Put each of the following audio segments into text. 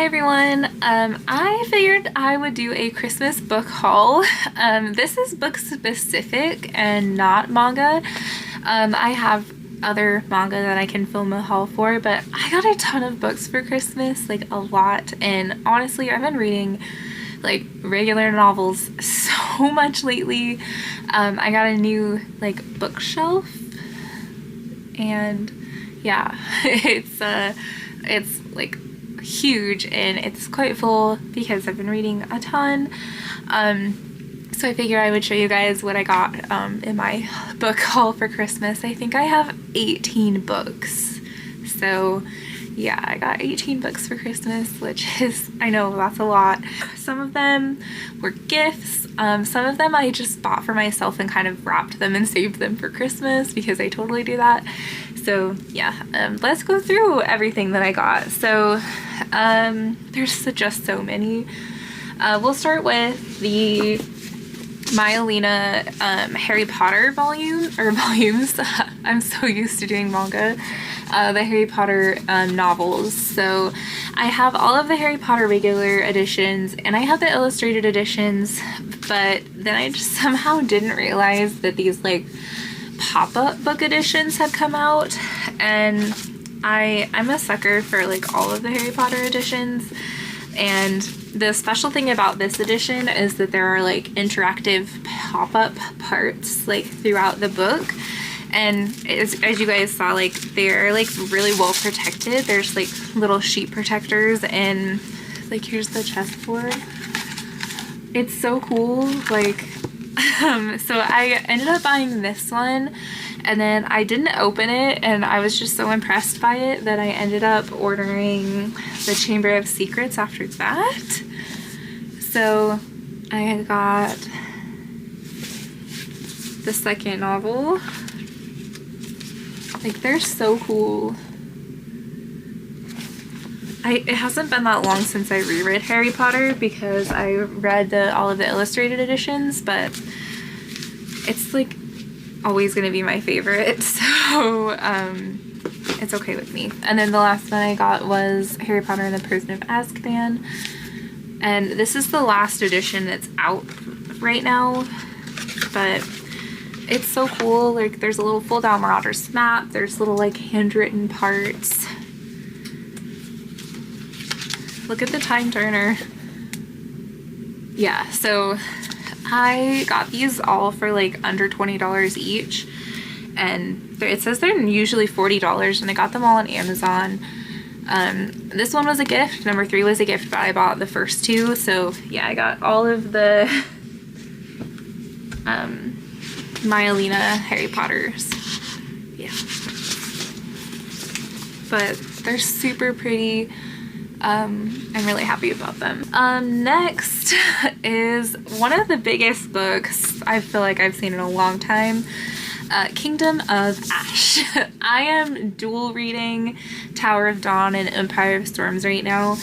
everyone. I figured I would do a Christmas book haul. This is book specific and not manga. I have other manga that I can film a haul for, but I got a ton of books for Christmas, like a lot, and honestly I've been reading like regular novels so much lately. I got a new like bookshelf, and yeah, it's like huge and it's quite full because I've been reading a ton. So I figure I would show you guys what I got in my book haul for Christmas. I think I have 18 books. So yeah, I got 18 books for Christmas, which is, I know that's a lot. Some of them were gifts. Some of them I just bought for myself and kind of wrapped them and saved them for Christmas because I totally do that. So yeah, let's go through everything that I got. So there's just so many. We'll start with the Myelina Harry Potter volumes. I'm so used to doing manga. The Harry Potter novels. So I have all of the Harry Potter regular editions and I have the illustrated editions, but then I just somehow didn't realize that these like pop-up book editions had come out, and I'm a sucker for like all of the Harry Potter editions. And the special thing about this edition is that there are like interactive pop-up parts like throughout the book, and as you guys saw, like they're like really well protected. There's like little sheet protectors, and like here's the chessboard. It's so cool. Like so I ended up buying this one, and then I didn't open it, and I was just so impressed by it that I ended up ordering the Chamber of Secrets after that. So I got the second novel. Like, they're so cool. It hasn't been that long since I reread Harry Potter because I read all of the illustrated editions, but it's like always going to be my favorite, so it's okay with me. And then the last one I got was Harry Potter and the Prisoner of Azkaban, and this is the last edition that's out right now, but it's so cool. Like, there's a little fold out Marauders map, there's little like handwritten parts. Look at the time turner. Yeah, so I got these all for like under $20 each, and it says they're usually $40, and I got them all on Amazon. This one was a gift, number 3 was a gift, but I bought the first 2, so yeah, I got all of the Myelina Harry Potters. Yeah, but they're super pretty. I'm really happy about them. Next is one of the biggest books I feel like I've seen in a long time, Kingdom of Ash. I am dual reading Tower of Dawn and Empire of Storms right now,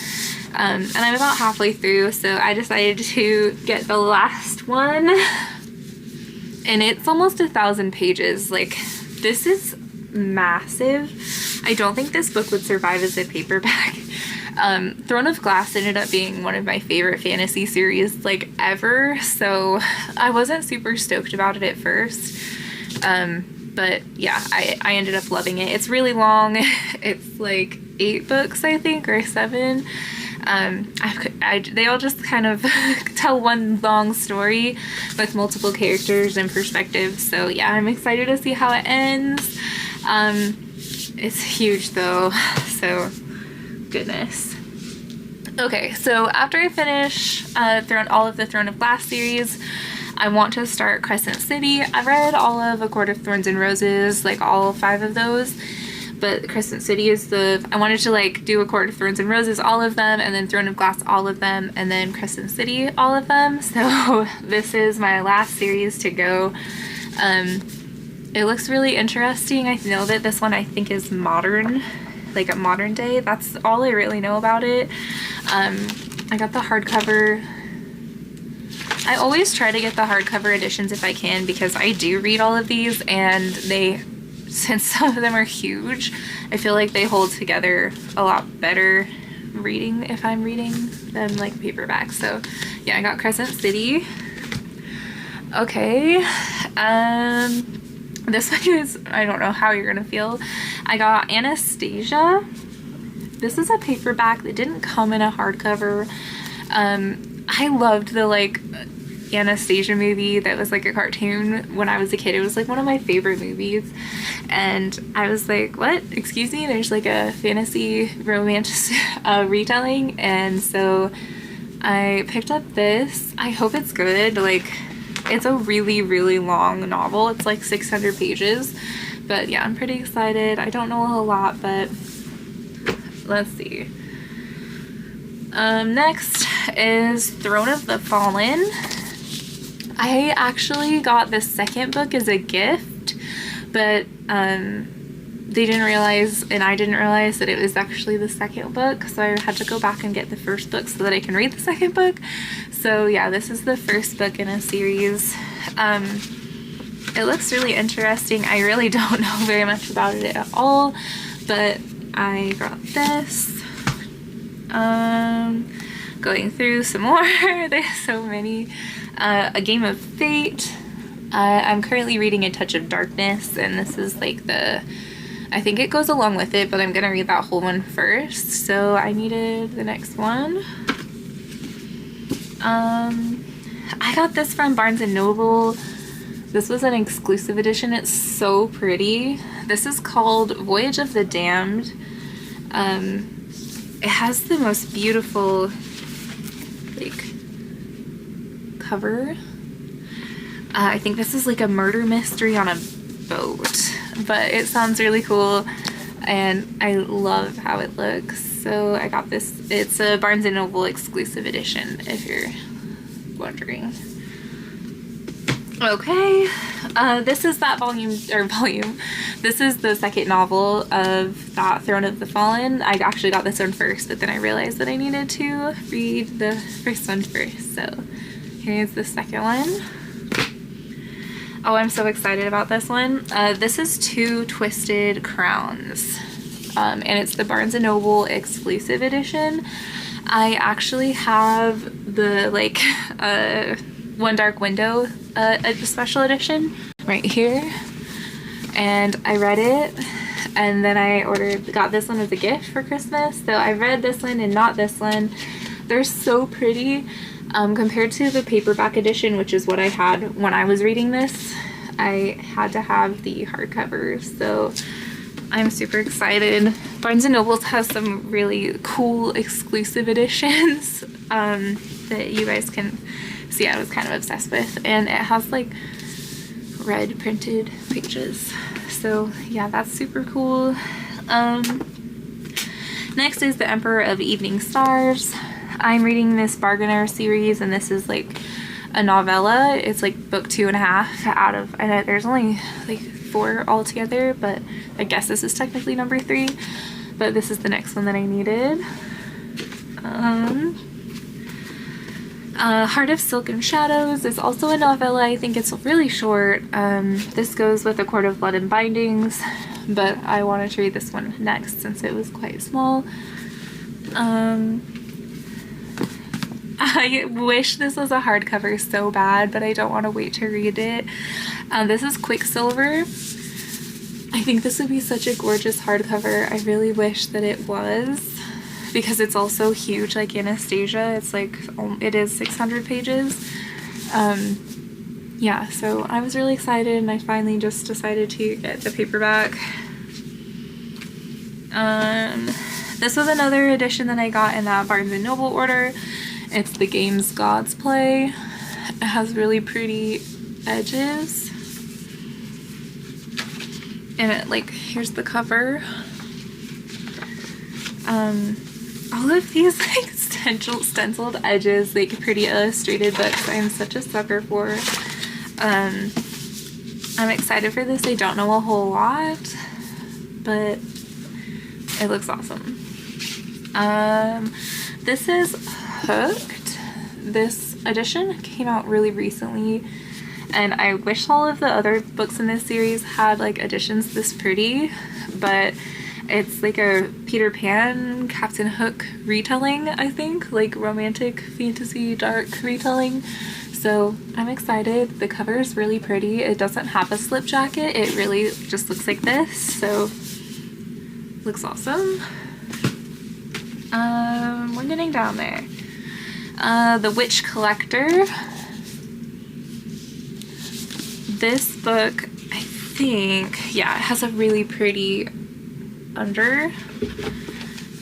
and I'm about halfway through, so I decided to get the last one, and it's almost 1,000 pages. Like, this is massive. I don't think this book would survive as a paperback. Throne of Glass ended up being one of my favorite fantasy series like ever, so I wasn't super stoked about it at first, but yeah, I ended up loving it. It's really long. It's like 8 books, I think, or 7. They all just kind of tell one long story with multiple characters and perspectives, so yeah, I'm excited to see how it ends. It's huge though, so goodness. Okay, so after I finish all of the Throne of Glass series, I want to start Crescent City. I read all of A Court of Thorns and Roses, like all 5 of those, but Crescent City is I wanted to like do A Court of Thorns and Roses, all of them, and then Throne of Glass, all of them, and then Crescent City, all of them. So this is my last series to go. It looks really interesting. I know that this one I think is modern, like a modern day. That's all I really know about it. I got the hardcover. I always try to get the hardcover editions if I can because I do read all of these, and since some of them are huge, I feel like they hold together a lot better reading, if I'm reading them like paperback. So yeah, I got Crescent City. Okay, this one is, I don't know how you're gonna feel. I got Anastasia. This is a paperback that didn't come in a hardcover. I loved the like Anastasia movie that was like a cartoon when I was a kid. It was like one of my favorite movies, and I was like, what, excuse me? There's like a fantasy romance retelling, and so I picked up this. I hope it's good. Like, it's a really, really long novel. It's like 600 pages, but yeah, I'm pretty excited. I don't know a whole lot, but let's see. Next is Throne of the Fallen. I actually got the second book as a gift, but they didn't realize, and I didn't realize, that it was actually the second book, so I had to go back and get the first book so that I can read the second book. So yeah, this is the first book in a series. It looks really interesting. I really don't know very much about it at all, but I got this. Going through some more. There's so many. A Game of Fate. I'm currently reading A Touch of Darkness, and this is like I think it goes along with it, but I'm gonna read that whole one first, so I needed the next one. I got this from Barnes & Noble. This was an exclusive edition. It's so pretty. This is called Voyage of the Damned. It has the most beautiful like cover. I think this is like a murder mystery on a boat, but it sounds really cool and I love how it looks. So I got this. It's a Barnes & Noble exclusive edition, if you're wondering. Okay, this is that this is the second novel of that Throne of the Fallen. I actually got this one first, but then I realized that I needed to read the first one first. So here's the second one. Oh, I'm so excited about this one. This is Two Twisted Crowns, and it's the Barnes & Noble exclusive edition. I actually have the like One Dark Window special edition right here, and I read it, and then I got this one as a gift for Christmas. So I read this one and not this one. They're so pretty. Compared to the paperback edition, which is what I had when I was reading this, I had to have the hardcover, so I'm super excited. Barnes & Noble has some really cool exclusive editions that you guys can see I was kind of obsessed with, and it has like red printed pages, so yeah, that's super cool. Next is The Emperor of Evening Stars. I'm reading this Bargainer series, and this is like a novella. It's like book 2.5 out of, I know there's only like 4 altogether, but I guess this is technically number 3, but this is the next one that I needed. Heart of Silk and Shadows is also a novella. I think it's really short. This goes with A Court of Blood and Bindings, but I wanted to read this one next since it was quite small. I wish this was a hardcover so bad, but I don't want to wait to read it. This is Quicksilver. I think this would be such a gorgeous hardcover. I really wish that it was, because it's also huge like Anastasia. It's like, it is 600 pages. Yeah, so I was really excited, and I finally just decided to get the paperback. This was another edition that I got in that Barnes & Noble order. It's The Games Gods Play. It has really pretty edges. And it, like, here's the cover. All of these like stenciled edges, like pretty illustrated books, I'm such a sucker for. I'm excited for this. I don't know a whole lot, but it looks awesome. This is Hooked. This edition came out really recently, and I wish all of the other books in this series had like editions this pretty, but It's like a Peter Pan, Captain Hook retelling, I think, like romantic, fantasy, dark retelling. So I'm excited. The cover is really pretty. It doesn't have a slip jacket. It really just looks like this. So looks awesome. We're getting down there. The Witch Collector. This book, I think, yeah, it has a really pretty under,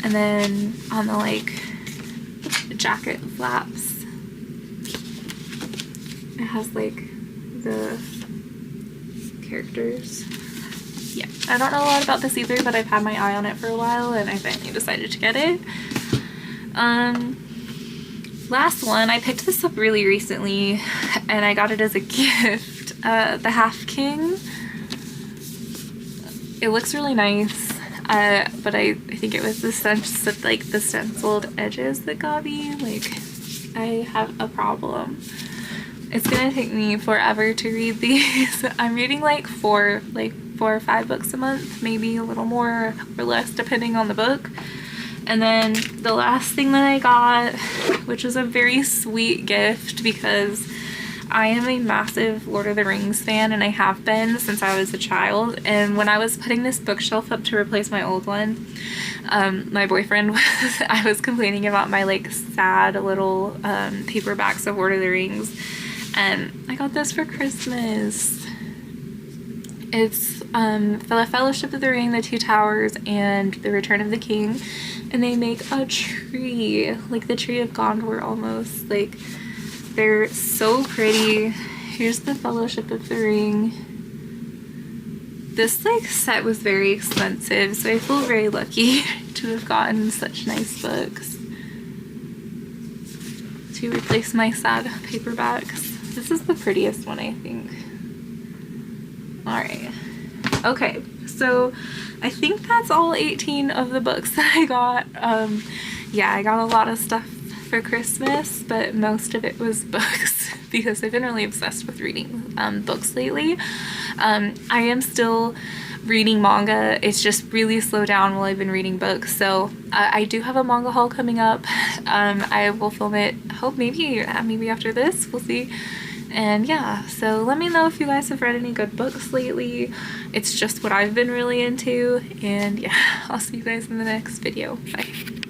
and then on the like jacket flaps, it has like the characters. Yeah, I don't know a lot about this either, but I've had my eye on it for a while and I finally decided to get it. Last one, I picked this up really recently and I got it as a gift. The Half King. It looks really nice, but I think it was the stenciled edges that got me. Like, I have a problem. It's gonna take me forever to read these. I'm reading like four or five books a month, maybe a little more or less depending on the book. And then the last thing that I got, which was a very sweet gift because I am a massive Lord of the Rings fan and I have been since I was a child. And when I was putting this bookshelf up to replace my old one, my boyfriend I was complaining about my like sad little paperbacks of Lord of the Rings, and I got this for Christmas. It's the Fellowship of the Ring, the Two Towers, and the Return of the King, and they make a tree, like the Tree of Gondor almost. Like, they're so pretty. Here's the Fellowship of the Ring. This like set was very expensive, so I feel very lucky to have gotten such nice books to replace my sad paperbacks. This is the prettiest one, I think. Alright. Okay, so I think that's all 18 of the books that I got. Yeah, I got a lot of stuff for Christmas, but most of it was books because I've been really obsessed with reading books lately. I am still reading manga. It's just really slowed down while I've been reading books. So I do have a manga haul coming up. I will film it, hope maybe after this, we'll see. And yeah, so let me know if you guys have read any good books lately. It's just what I've been really into. And yeah, I'll see you guys in the next video. Bye.